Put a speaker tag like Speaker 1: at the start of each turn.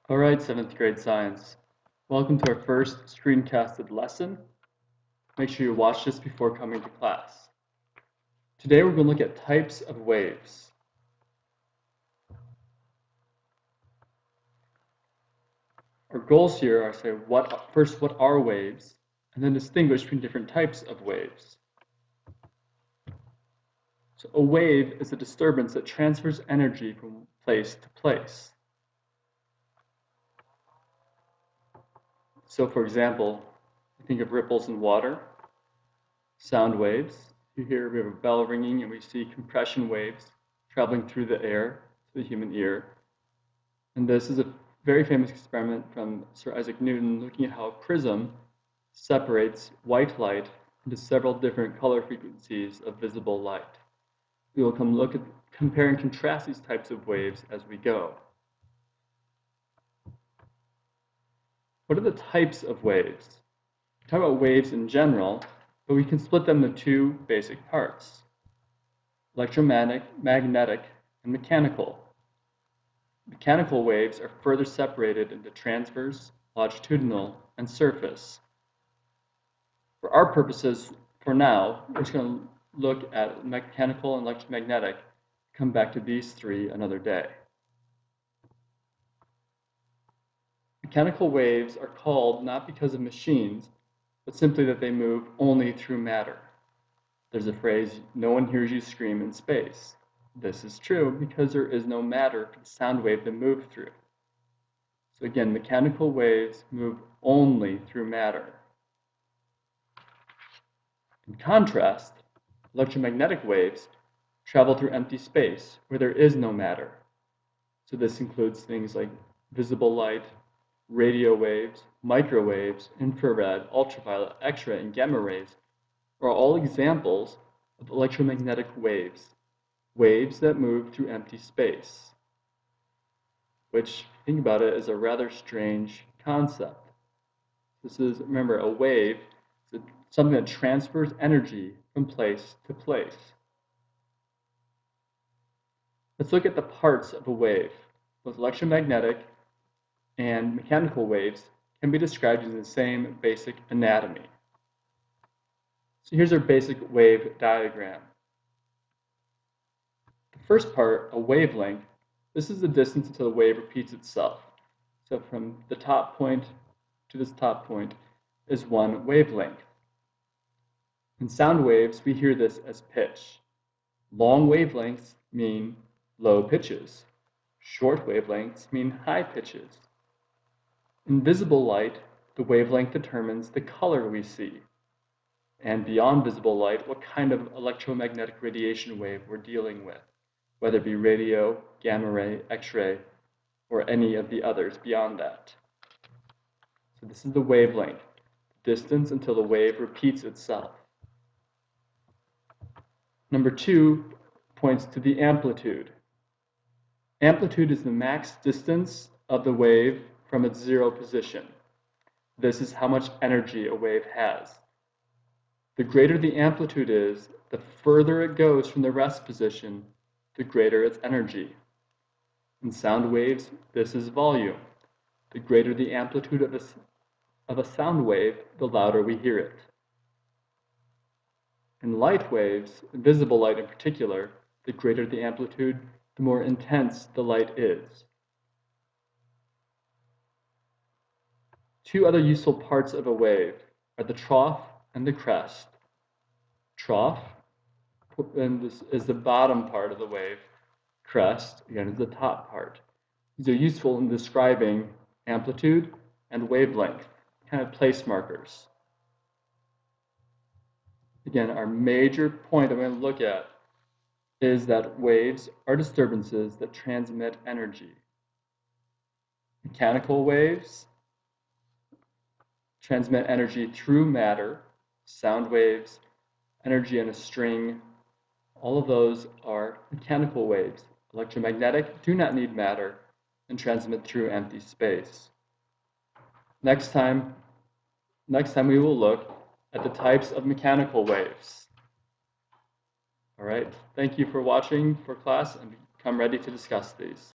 Speaker 1: All right, 7th grade science. Welcome to our first screencasted lesson. Make sure you watch this before coming to class. Today we're going to look at types of waves. Our goals here are to say first what are waves, and then distinguish between different types of waves. So a wave is a disturbance that transfers energy from place to place. So for example, think of ripples in water, sound waves. Here we have a bell ringing and we see compression waves traveling through the air to the human ear. And this is a very famous experiment from Sir Isaac Newton looking at how a prism separates white light into several different color frequencies of visible light. We will compare and contrast these types of waves as we go. What are the types of waves? We talk about waves in general, but we can split them into two basic parts: electromagnetic, magnetic, and mechanical. Mechanical waves are further separated into transverse, longitudinal, and surface. For our purposes, for now, we're just going to look at mechanical and electromagnetic, come back to these three another day. Mechanical waves are called not because of machines, but simply that they move only through matter. There's a phrase, "No one hears you scream in space." This is true because there is no matter for the sound wave to move through. So again, mechanical waves move only through matter. In contrast, electromagnetic waves travel through empty space where there is no matter. So this includes things like visible light, radio waves, microwaves, infrared, ultraviolet, X-ray, and gamma rays are all examples of electromagnetic waves, waves that move through empty space, which, think about it, is a rather strange concept. This is, remember, a wave is something that transfers energy from place to place. Let's look at the parts of a wave. Both electromagnetic and mechanical waves can be described using the same basic anatomy. So here's our basic wave diagram. The first part, a wavelength, this is the distance until the wave repeats itself. So from the top point to this top point is one wavelength. In sound waves, we hear this as pitch. Long wavelengths mean low pitches. Short wavelengths mean high pitches. In visible light, the wavelength determines the color we see. And beyond visible light, what kind of electromagnetic radiation wave we're dealing with, whether it be radio, gamma ray, X-ray, or any of the others beyond that. So this is the wavelength, distance until the wave repeats itself. Number 2 points to the amplitude. Amplitude is the max distance of the wave from its zero position. This is how much energy a wave has. The greater the amplitude is, the further it goes from the rest position, the greater its energy. In sound waves, this is volume. The greater the amplitude of a sound wave, the louder we hear it. In light waves, visible light in particular, the greater the amplitude, the more intense the light is. Two other useful parts of a wave are the trough and the crest. Trough, and this is the bottom part of the wave. Crest, again, is the top part. These are useful in describing amplitude and wavelength, kind of place markers. Again, our major point that we're going to look at is that waves are disturbances that transmit energy. Mechanical waves transmit energy through matter. Sound waves, energy in a string, all of those are mechanical waves. Electromagnetic do not need matter and transmit through empty space. Next time we will look at the types of mechanical waves. All right, thank you for watching for class, and come ready to discuss these.